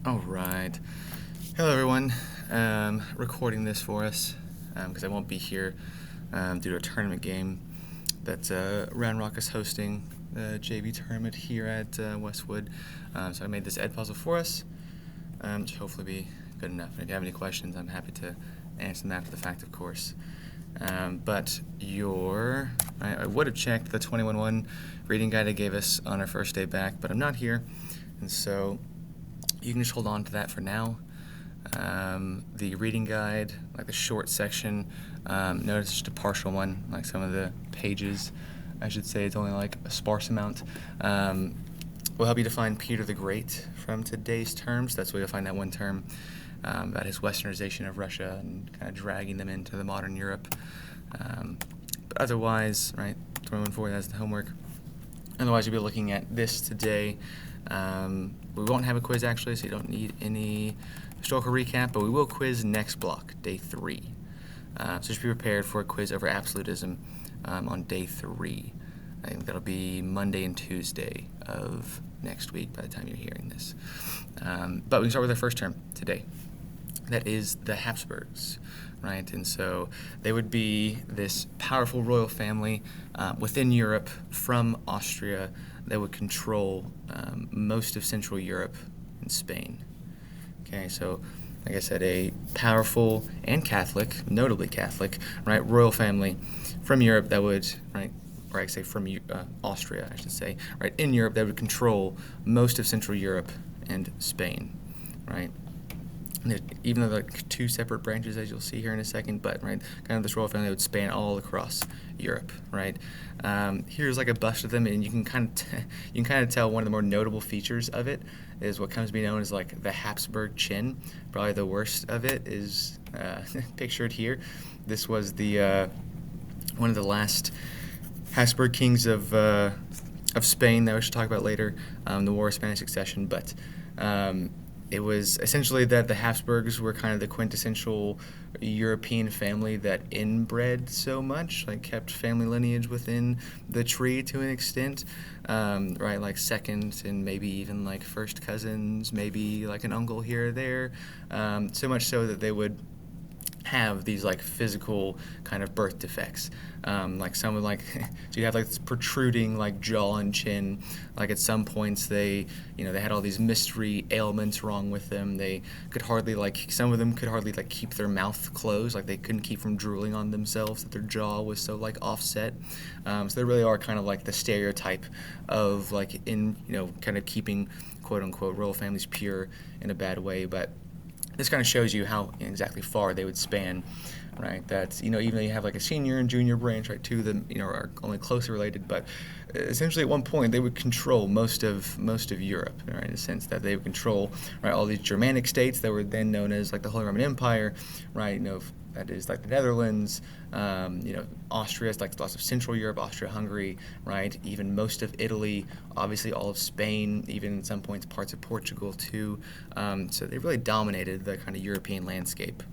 All right. Hello, everyone. Recording this for us because I won't be here due to a tournament game that Round Rock is hosting, the JV tournament here at Westwood. So I made this Ed puzzle for us, which will hopefully be good enough. And if you have any questions, I'm happy to answer them after the fact, of course. But I would have checked the 21-1 reading guide I gave us on our first day back, but I'm not here, and so you can just hold on to that for now. The reading guide, like the short section, notice it's just a partial one, like some of the pages, I should say, it's only like a sparse amount. Will help you define Peter the Great from today's terms. That's where you'll find that one term about his westernization of Russia and kind of dragging them into the modern Europe. But otherwise, right, 21-4, that's the homework. Otherwise, you'll be looking at this today. We won't have a quiz, actually, so you don't need any historical recap, but we will quiz next block, day 3. So just be prepared for a quiz over absolutism on day 3. I think that'll be Monday and Tuesday of next week by the time you're hearing this. But we can start with our first term today. That is the Habsburgs, right? And so they would be this powerful royal family within Europe from Austria that would control most of Central Europe and Spain. Okay, so like I said, a powerful and Catholic, notably Catholic, right, royal family from Europe that would, right, or I say from Austria, I should say, right, in Europe that would control most of Central Europe and Spain, right? Even though they're like two separate branches, as you'll see here in a second, but right, kind of this royal family would span all across Europe, right? Here's like a bust of them, and you can kind of tell one of the more notable features of it is what comes to be known as like the Habsburg chin. Probably the worst of it is pictured here. This was the one of the last Habsburg kings of Spain that we should talk about later, the War of Spanish Succession, but. It was essentially that the Habsburgs were kind of the quintessential European family that inbred so much, like kept family lineage within the tree to an extent, right? Like second and maybe even like first cousins, maybe like an uncle here or there, so much so that they would have these like physical kind of birth defects, like some like so you have like this protruding like jaw and chin. Like at some points they had all these mystery ailments wrong with them. They could hardly some of them could hardly keep their mouth closed. Like they couldn't keep from drooling on themselves. That their jaw was so like offset. So they really are kind of like the stereotype of like in kind of keeping quote unquote royal families pure in a bad way, but. This kind of shows you how exactly far they would span, right? That even though you have like a senior and junior branch, right? Two of them are only closely related, but essentially at one point they would control most of Europe, right? In the sense that they would control right all these Germanic states that were then known as like the Holy Roman Empire, right? That is like the Netherlands, Austria, like lots of Central Europe, Austria-Hungary, right? Even most of Italy, obviously all of Spain, even at some points parts of Portugal too. So they really dominated the kind of European landscape,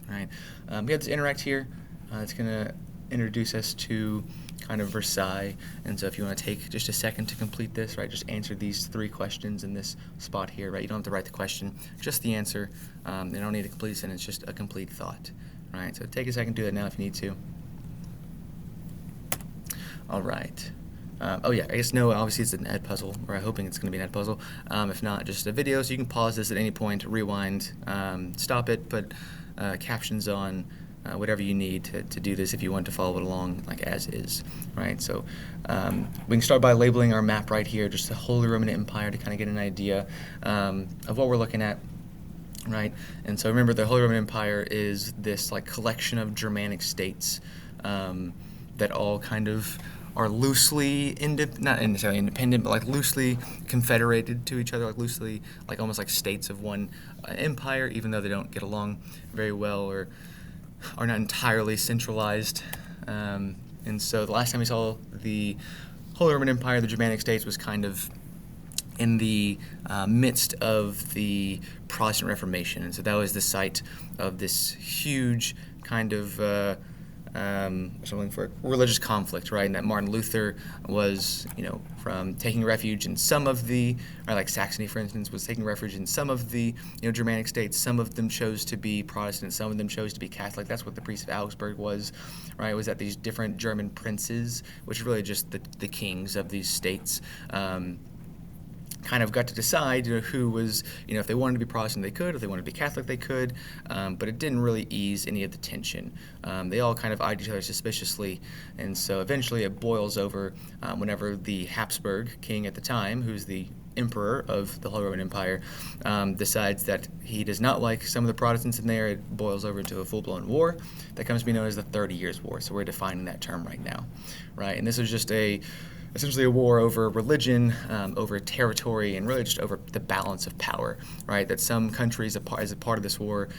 right? We have this interact here. It's going to introduce us to kind of Versailles, and so if you want to take just a second to complete this, right, just answer these 3 questions in this spot here, right? You don't have to write the question, just the answer. You don't need a complete sentence, just a complete thought, right? So take a second to do that now if you need to. All right. I guess no, obviously it's an Ed puzzle, or I'm hoping it's going to be an Ed puzzle. If not, just a video, so you can pause this at any point, rewind, stop it, put captions on, whatever you need to do this if you want to follow it along like as is, right? So we can start by labeling our map right here, just the Holy Roman Empire to kind of get an idea of what we're looking at, right? And so remember, the Holy Roman Empire is this like collection of Germanic states that all kind of are loosely not necessarily independent, but like loosely confederated to each other, like loosely, like almost like states of one empire, even though they don't get along very well or are not entirely centralized. And so the last time we saw the Holy Roman Empire, the Germanic states, was kind of in the midst of the Protestant Reformation. And so that was the site of this huge kind of something for religious conflict, right? And that Martin Luther was, from taking refuge in some of the, right, like Saxony, for instance, was taking refuge in some of the, Germanic states. Some of them chose to be Protestant, some of them chose to be Catholic. That's what the Priest of Augsburg was, right? It was that these different German princes, which are really just the kings of these states, kind of got to decide who was, if they wanted to be Protestant, they could. If they wanted to be Catholic, they could. But it didn't really ease any of the tension. They all kind of eyed each other suspiciously. And so eventually it boils over whenever the Habsburg king at the time, who's the emperor of the Holy Roman Empire, decides that he does not like some of the Protestants in there. It boils over into a full-blown war that comes to be known as the 30 Years' War. So we're defining that term right now, right? And this is just essentially a war over religion, over territory, and really just over the balance of power, right? That some countries, as a part of this war,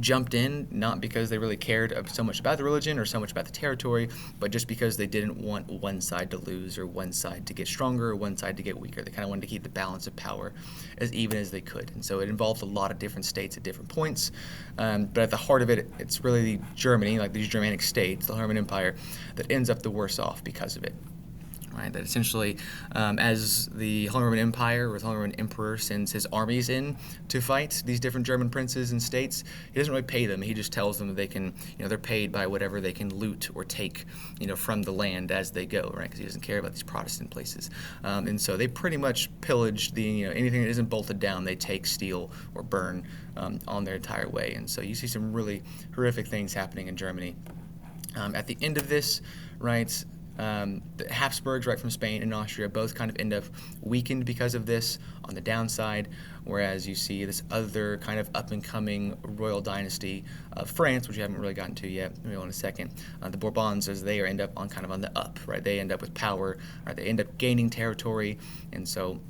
jumped in, not because they really cared so much about the religion or so much about the territory, but just because they didn't want one side to lose or one side to get stronger or one side to get weaker. They kind of wanted to keep the balance of power as even as they could. And so it involved a lot of different states at different points. But at the heart of it, it's really Germany, like these Germanic states, the Roman Empire, that ends up the worse off because of it. Right, that essentially, as the Holy Roman Empire or the Holy Roman Emperor sends his armies in to fight these different German princes and states, he doesn't really pay them. He just tells them that they can, they're paid by whatever they can loot or take, from the land as they go, right? Because he doesn't care about these Protestant places. And so they pretty much pillage anything that isn't bolted down, they take, steal, or burn on their entire way. And so you see some really horrific things happening in Germany. At the end of this, right, the Habsburgs, right, from Spain and Austria, both kind of end up weakened because of this on the downside, whereas you see this other kind of up-and-coming royal dynasty of France, which we haven't really gotten to yet, maybe in a second. The Bourbons, as they end up on the up, right? They end up with power, right? They end up gaining territory, and so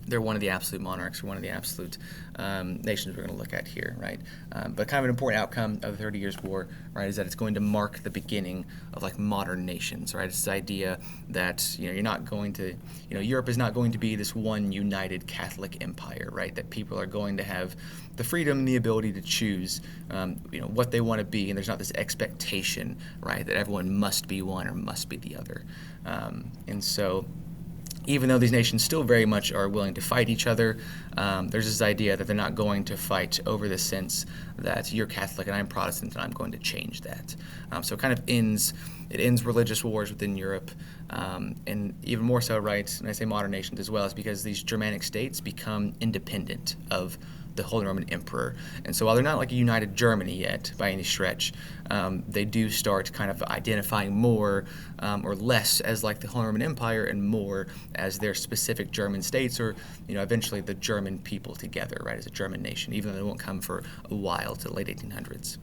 they're one of the absolute monarchs, or one of the absolute nations we're going to look at here, right? But kind of an important outcome of the 30 Years' War, right, is that it's going to mark the beginning of like modern nations, right? It's this idea that you're not going to, Europe is not going to be this one united Catholic empire, right? That people are going to have the freedom and the ability to choose, what they want to be, and there's not this expectation, right, that everyone must be one or must be the other, and so. Even though these nations still very much are willing to fight each other, there's this idea that they're not going to fight over the sense that you're Catholic and I'm Protestant and I'm going to change that. So it kind of ends religious wars within Europe, and even more so, right, and I say modern nations as well, is because these Germanic states become independent of the Holy Roman Emperor. And so while they're not like a united Germany yet by any stretch, they do start kind of identifying more or less as like the Holy Roman Empire and more as their specific German states, or eventually the German people together, right, as a German nation, even though they won't come for a while to the late 1800s.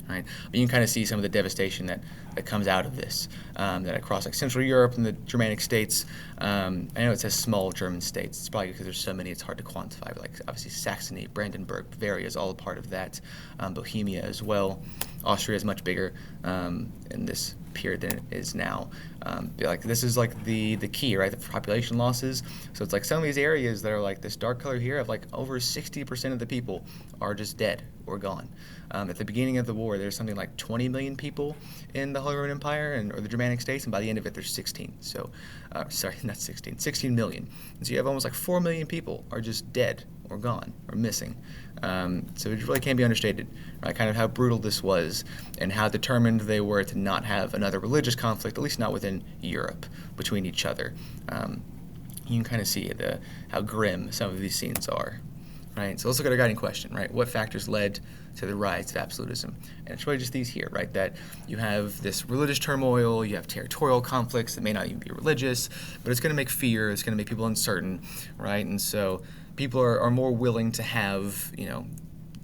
Right? But you can kind of see some of the devastation that comes out of this, that across like Central Europe and the Germanic states. I know it says small German states. It's probably because there's so many it's hard to quantify. But like obviously Saxony, Brandenburg, Bavaria is all a part of that. Bohemia as well. Austria is much bigger in this period than it is now. Like this is like the key, right? The population losses. So it's like some of these areas that are like this dark color here of like over 60% of the people are just dead or gone. At the beginning of the war, there's something like 20 million people in the Holy Roman Empire or the Germanic states, and by the end of it, there's 16. So, 16 million. And so you have almost like 4 million people are just dead or gone or missing. So it really can't be understated, right? Kind of how brutal this was and how determined they were to not have another religious conflict, at least not within Europe, between each other. You can kind of see how grim some of these scenes are. Right, so let's look at our guiding question, right? What factors led to the rise of absolutism? And it's really just these here, right? That you have this religious turmoil, you have territorial conflicts that may not even be religious, but it's going to make fear, it's going to make people uncertain, right? And so people are more willing to have,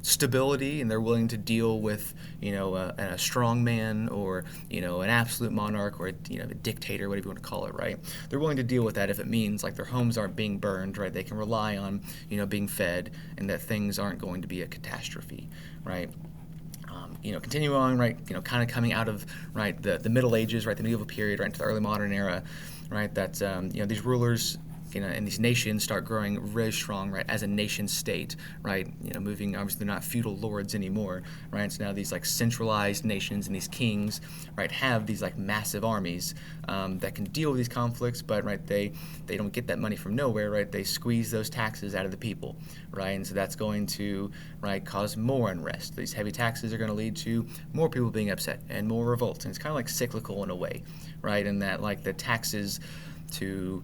stability, and they're willing to deal with, a strong man or, an absolute monarch or, a dictator, whatever you want to call it, right? They're willing to deal with that if it means like their homes aren't being burned, right? They can rely on, being fed, and that things aren't going to be a catastrophe, right? Continue on, right, kind of coming out of, right, the Middle Ages, right, the medieval period, right, into the early modern era, right, that, these rulers and these nations start growing really strong, right, as a nation state, right, moving, obviously they're not feudal lords anymore, right, so now these like centralized nations and these kings, right, have these like massive armies that can deal with these conflicts, but right, they don't get that money from nowhere, right, they squeeze those taxes out of the people, right, and so that's going to, right, cause more unrest. These heavy taxes are going to lead to more people being upset and more revolts, and it's kind of like cyclical in a way, right, in that like the taxes to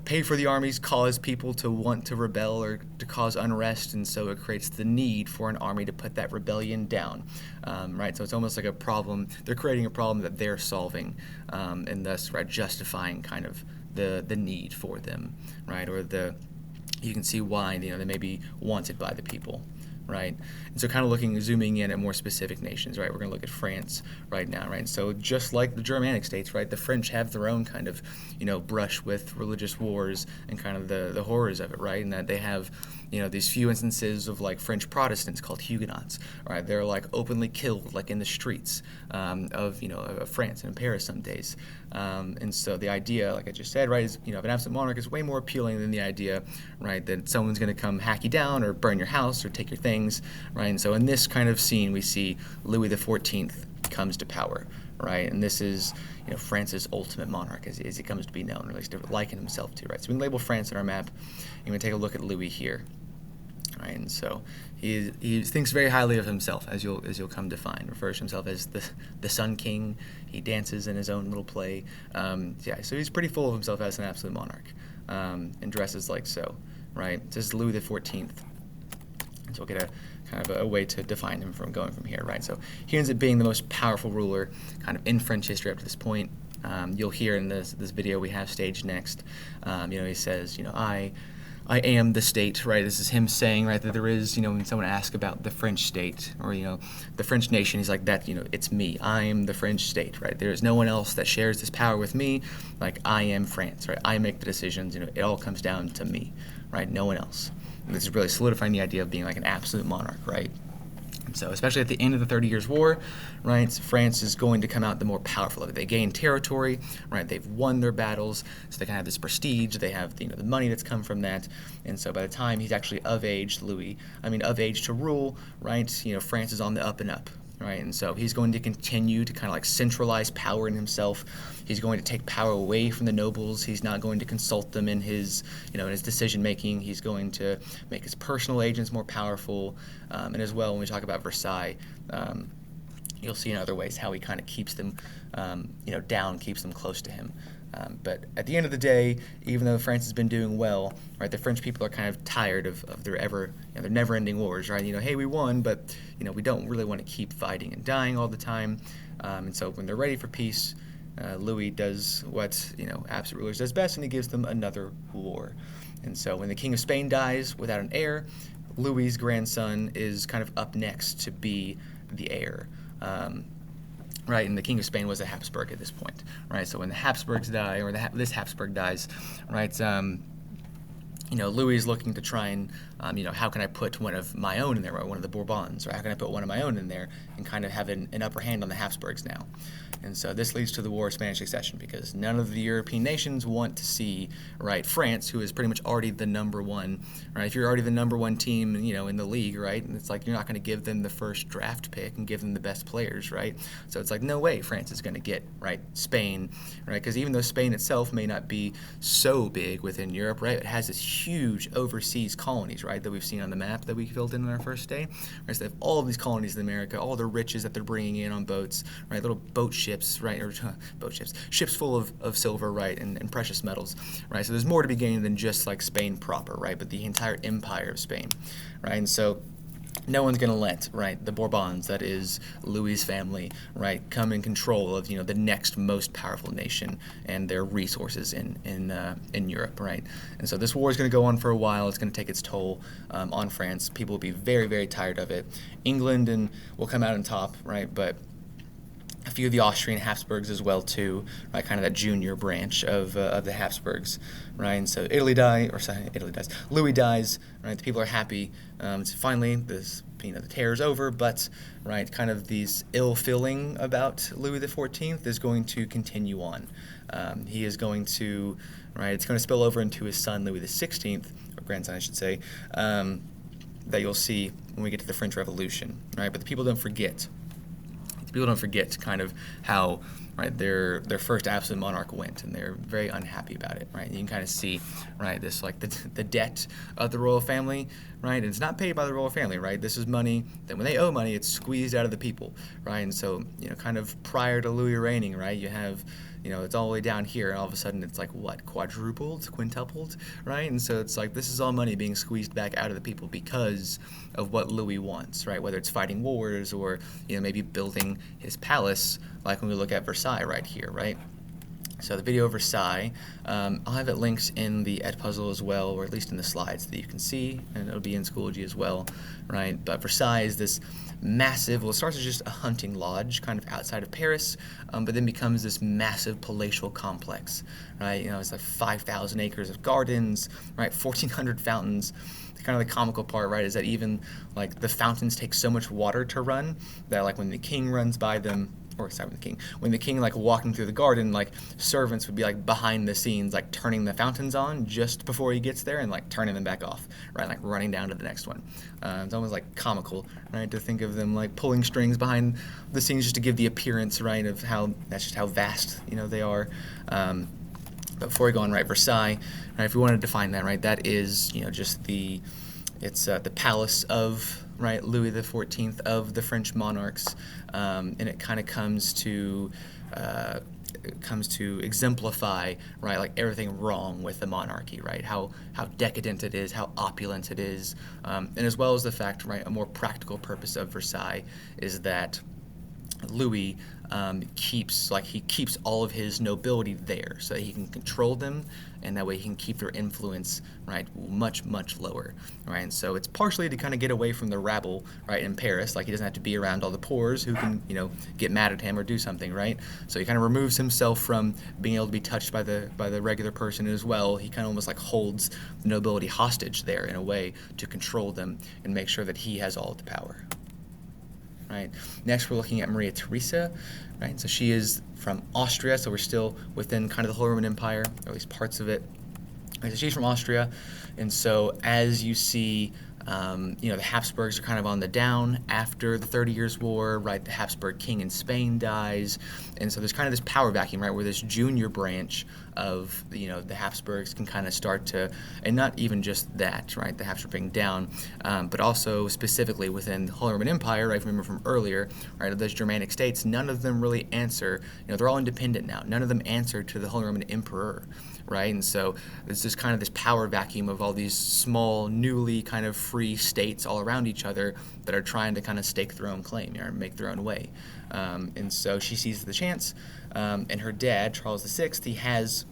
pay for the armies cause people to want to rebel or to cause unrest, and so it creates the need for an army to put that rebellion down, right? So it's almost like a problem. They're creating a problem that they're solving, and thus, right, justifying kind of the need for them, right? Or you can see why they may be wanted by the people. Right, and so kind of zooming in at more specific nations, right? We're going to look at France right now, right? So just like the Germanic states, right, the French have their own kind of, brush with religious wars and kind of the horrors of it, right? And that they have, these few instances of like French Protestants called Huguenots, right? They're like openly killed like in the streets of France and in Paris some days, and so the idea, like I just said, right, is of an absolute monarch is way more appealing than the idea, right, that someone's going to come hack you down or burn your house or take your things, right? And so in this kind of scene, we see Louis XIV comes to power, right? And this is France's ultimate monarch, as he comes to be known, or at least to liken himself to, right? So we can label France on our map, and we take a look at Louis here. Right, and so he thinks very highly of himself, as you'll come to find. Refers to himself as the Sun King. He dances in his own little play. So he's pretty full of himself as an absolute monarch, and dresses like so. Right, this is Louis XIV. And so we'll get a kind of a way to define him from going from here. Right, so he ends up being the most powerful ruler kind of in French history up to this point. You'll hear in this video we have staged next. He says, I am the state, right? This is him saying, right, that there is, when someone asks about the French state or, the French nation, he's like, that, it's me. I am the French state, right? There is no one else that shares this power with me. Like, I am France, right? I make the decisions, it all comes down to me, right? No one else. And this is really solidifying the idea of being like an absolute monarch, right? So especially at the end of the 30 Years' War, right, France is going to come out the more powerful of it. They gain territory, right, they've won their battles, so they can have this prestige, they have the money that's come from that, and so by the time he's actually of age to rule, right, France is on the up and up. Right, and so he's going to continue to kind of like centralize power in himself. He's going to take power away from the nobles. He's not going to consult them in his, in his decision making. He's going to make his personal agents more powerful, and as well when we talk about Versailles, you'll see in other ways how he kind of keeps them, down, keeps them close to him. But at the end of the day, even though France has been doing well, right, the French people are kind of tired of their their never-ending wars, right? Hey, we won, but we don't really want to keep fighting and dying all the time. And so when they're ready for peace, Louis does what absolute rulers does best, and he gives them another war. And so when the King of Spain dies without an heir, Louis's grandson is kind of up next to be the heir. Right, and the King of Spain was a Habsburg at this point, right? So when the Habsburgs die, or this Habsburg dies, right, Louis is looking to try and, how can I put one of my own in there, or one of the Bourbons, or how can I put one of my own in there and kind of have an upper hand on the Habsburgs now? And so this leads to the War of Spanish Succession, because none of the European nations want to see, right, France, who is pretty much already the number one, right? If you're already the number one team, in the league, right, and it's like you're not going to give them the first draft pick and give them the best players, right? So it's like no way France is going to get, right, Spain, right? Because even though Spain itself may not be so big within Europe, right, it has this huge overseas colonies, right, that we've seen on the map that we filled in on our first day. Right, so they have all of these colonies in America, all the riches that they're bringing in on boats, right, little boat ships, right, or ships full of silver, right, and precious metals, right. So there's more to be gained than just like Spain proper, right, but the entire empire of Spain, right. And so no one's going to let, right, the Bourbons, that is Louis's family, right, come in control of, the next most powerful nation and their resources in Europe, right? And so this war is going to go on for a while. It's going to take its toll on France. People will be very, very tired of it. England will come out on top, right, but a few of the Austrian Habsburgs as well too, right? Kind of that junior branch of the Habsburgs, right? And so Louis dies, right? The people are happy. So finally, the tear is over, but right, kind of these ill feeling about Louis XIV is going to continue on. He is going to, right? It's going to spill over into his son Louis XVI, or grandson, I should say, that you'll see when we get to the French Revolution, right? But the people don't forget. People don't forget kind of how, right, their first absolute monarch went, and they're very unhappy about it, right? You can kind of see, right, this like the debt of the royal family, right? And it's not paid by the royal family, right? This is money that when they owe money, it's squeezed out of the people, right? And so, kind of prior to Louis reigning, right, you have, it's all the way down here, and all of a sudden it's like, what, quadrupled, quintupled, right? And so it's like, this is all money being squeezed back out of the people because of what Louis wants, right? Whether it's fighting wars or, maybe building his palace, like when we look at Versailles right here, right? So the video of Versailles, I'll have it linked in the Edpuzzle as well, or at least in the slides that you can see, and it'll be in Schoology as well, right? But Versailles is this massive, well, it starts as just a hunting lodge kind of outside of Paris, but then becomes this massive palatial complex, right? It's like 5,000 acres of gardens, right? 1,400 fountains. Kind of the comical part, right, is that even like the fountains take so much water to run that like when the king runs by them, or sorry, when the king like walking through the garden, like servants would be like behind the scenes like turning the fountains on just before he gets there and like turning them back off, right, like running down to the next one. It's almost like comical, right, to think of them like pulling strings behind the scenes just to give the appearance, right, of how that's just how vast they are. But before we go on, right, Versailles, right, if we wanted to define that, right, that is, just it's the palace of, right, Louis XIV, of the French monarchs, and it kind of comes to exemplify, right, like everything wrong with the monarchy, right, how decadent it is, how opulent it is, and as well as the fact, right, a more practical purpose of Versailles is that Louis keeps all of his nobility there so that he can control them, and that way he can keep their influence, right, much, much lower, right? And so it's partially to kind of get away from the rabble, right, in Paris. Like, he doesn't have to be around all the poors who can, get mad at him or do something, right? So he kind of removes himself from being able to be touched by the regular person as well. He kind of almost like holds the nobility hostage there in a way to control them and make sure that he has all the power. Right. Next, we're looking at Maria Theresa, right? So she is from Austria, so we're still within kind of the Holy Roman Empire, or at least parts of it. Right, so she's from Austria, and so as you see, the Habsburgs are kind of on the down after the 30 Years' War, right? The Habsburg king in Spain dies, and so there's kind of this power vacuum, right, where this junior branch of, the Habsburgs can kind of start to, and not even just that, right, the Habsburg being down, but also specifically within the Holy Roman Empire, right, remember from earlier, right, of those Germanic states, none of them really answer, they're all independent now, none of them answer to the Holy Roman Emperor, right? And so there's just kind of this power vacuum of all these small, newly kind of free states all around each other that are trying to kind of stake their own claim, make their own way. And so she sees the chance, and her dad, Charles VI, he has,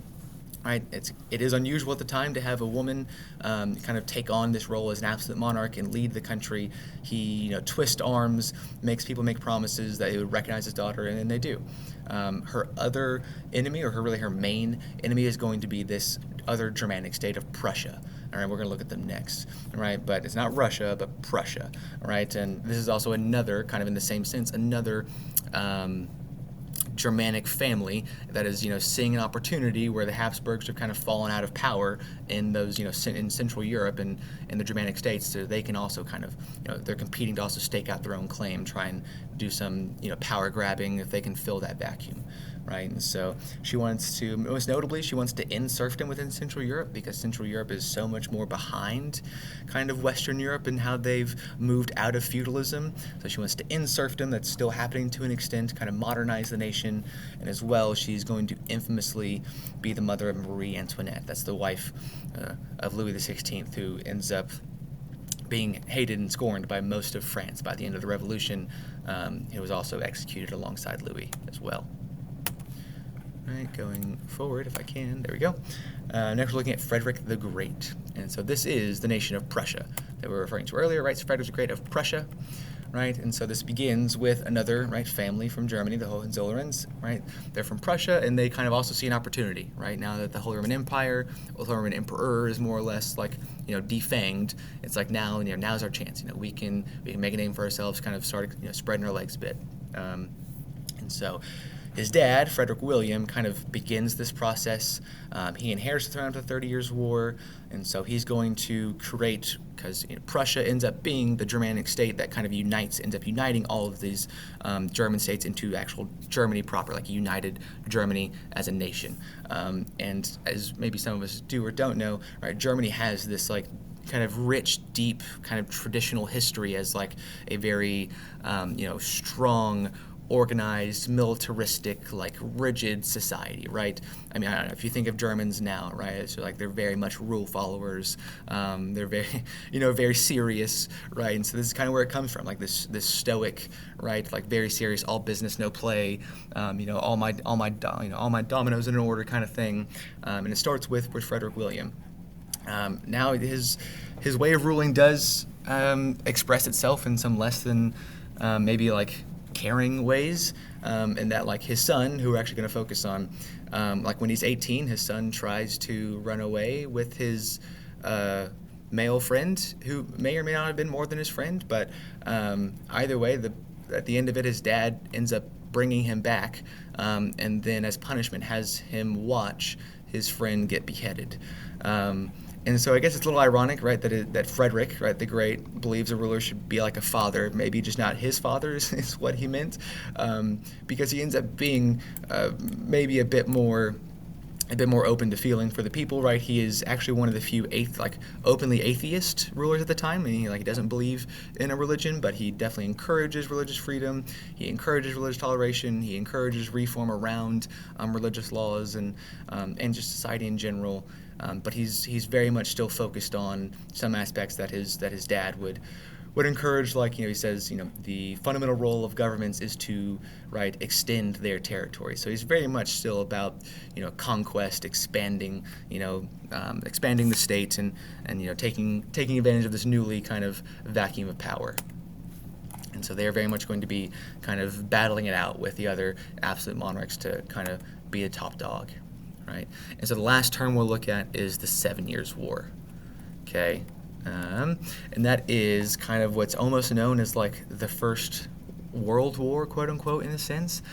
right, it is unusual at the time to have a woman kind of take on this role as an absolute monarch and lead the country. He, twists arms, makes people make promises that he would recognize his daughter, and then they do. Her other enemy, or her main enemy, is going to be this other Germanic state of Prussia. All right, we're going to look at them next. All right, but it's not Russia, but Prussia. All right, and this is also another, kind of in the same sense, another Germanic family that is, seeing an opportunity where the Habsburgs have kind of fallen out of power in those, in Central Europe and in the Germanic states, so they can also kind of, they're competing to also stake out their own claim, try and do some, power grabbing if they can fill that vacuum, right? And so she wants to, most notably, she wants to end serfdom within Central Europe, because Central Europe is so much more behind kind of Western Europe and how they've moved out of feudalism. So she wants to end serfdom that's still happening to an extent, kind of modernize the nation, and as well, she's going to infamously be the mother of Marie Antoinette. That's the wife of Louis XVI, who ends up being hated and scorned by most of France. By the end of the Revolution, he was also executed alongside Louis as well. All right, going forward, if I can, there we go. Next, we're looking at Frederick the Great. And so this is the nation of Prussia that we were referring to earlier, right? So Frederick the Great of Prussia, right? And so this begins with another, right, family from Germany, the Hohenzollerns, right? They're from Prussia, and they kind of also see an opportunity, right? Now that the Holy Roman Empire, the Holy Roman Emperor is more or less like, defanged, it's like now, now's our chance. We can make a name for ourselves, kind of start, spreading our legs a bit. And so his dad, Frederick William, kind of begins this process. He inherits the throne after the 30 Years' War, and so he's going to create, because Prussia ends up being the Germanic state that kind of ends up uniting all of these German states into actual Germany proper, like a united Germany as a nation. And as maybe some of us do or don't know, right, Germany has this like kind of rich, deep, kind of traditional history as like a very, strong, organized, militaristic, like rigid society, right? I mean, I don't know if you think of Germans now, right? It's like they're very much rule followers. They're very, very serious, right? And so this is kind of where it comes from, like this stoic, right? Like very serious, all business, no play. All my dominoes in an order kind of thing. And it starts with Frederick William. Now his way of ruling does express itself in some less than maybe like caring ways, and that like his son, who we're actually going to focus on, like when he's 18, his son tries to run away with his male friend, who may or may not have been more than his friend, but either way, at the end of it, his dad ends up bringing him back, and then as punishment has him watch his friend get beheaded. And so I guess it's a little ironic, right, that Frederick, right, the Great, believes a ruler should be like a father, maybe just not his father is what he meant, because he ends up being maybe a bit more open to feeling for the people, right? He is actually one of the few openly atheist rulers at the time. I mean, he doesn't believe in a religion, but he definitely encourages religious freedom. He encourages religious toleration. He encourages reform around religious laws and just society in general. But he's very much still focused on some aspects that his dad would encourage, like, he says, the fundamental role of governments is to, right, extend their territory. So he's very much still about, conquest, expanding, expanding the state and taking advantage of this newly kind of vacuum of power. And so they're very much going to be kind of battling it out with the other absolute monarchs to kind of be a top dog, right? And so the last term we'll look at is the 7 Years' War, okay? And that is kind of what's almost known as like the First World War, quote unquote, in a sense.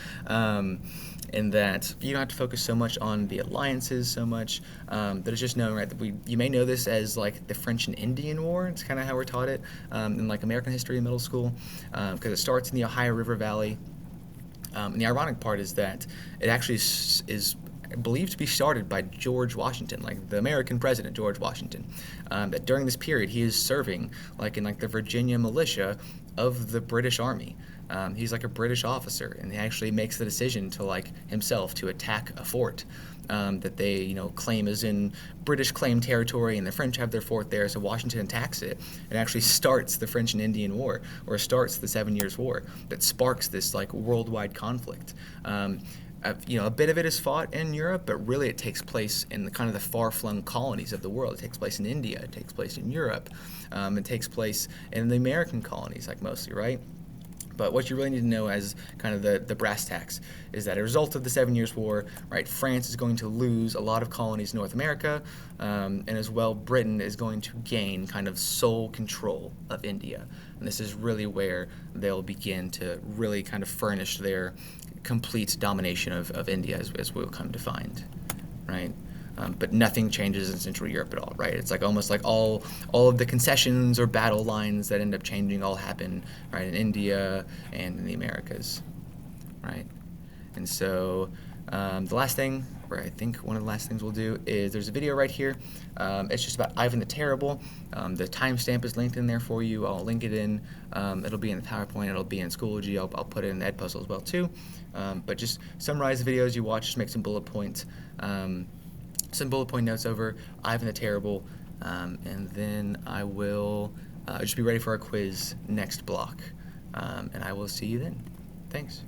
In that you don't have to focus so much on the alliances so much, but it's just known, right, that you may know this as like the French and Indian War. It's kind of how we're taught it in like American history in middle school, because it starts in the Ohio River Valley. And the ironic part is that it actually is believed to be started by George Washington, like the American president George Washington. That during this period he is serving like in like the Virginia militia of the British Army. He's like a British officer, and he actually makes the decision to like himself to attack a fort that they claim is in British claimed territory, and the French have their fort there. So Washington attacks it and actually starts the French and Indian War, or starts the 7 Years' War that sparks this like worldwide conflict. A bit of it is fought in Europe, but really it takes place in the kind of the far-flung colonies of the world. It takes place in India. It takes place in Europe. It takes place in the American colonies, like mostly, right? But what you really need to know as kind of the brass tacks is that as a result of the 7 Years' War, right, France is going to lose a lot of colonies in North America, and as well Britain is going to gain kind of sole control of India. And this is really where they'll begin to really kind of furnish their complete domination of India, as we'll come to find, right? But nothing changes in Central Europe at all, right? It's like almost like all of the concessions or battle lines that end up changing all happen, right, in India and in the Americas, right? And so the last thing, or I think one of the last things we'll do, is there's a video right here. It's just about Ivan the Terrible. The timestamp is linked in there for you. I'll link it in. It'll be in the PowerPoint. It'll be in Schoology. I'll put it in the Edpuzzle as well too. But just summarize the videos you watch. Just make some bullet points. Some bullet point notes over Ivan the Terrible, and then I will just be ready for our quiz next block. And I will see you then. Thanks.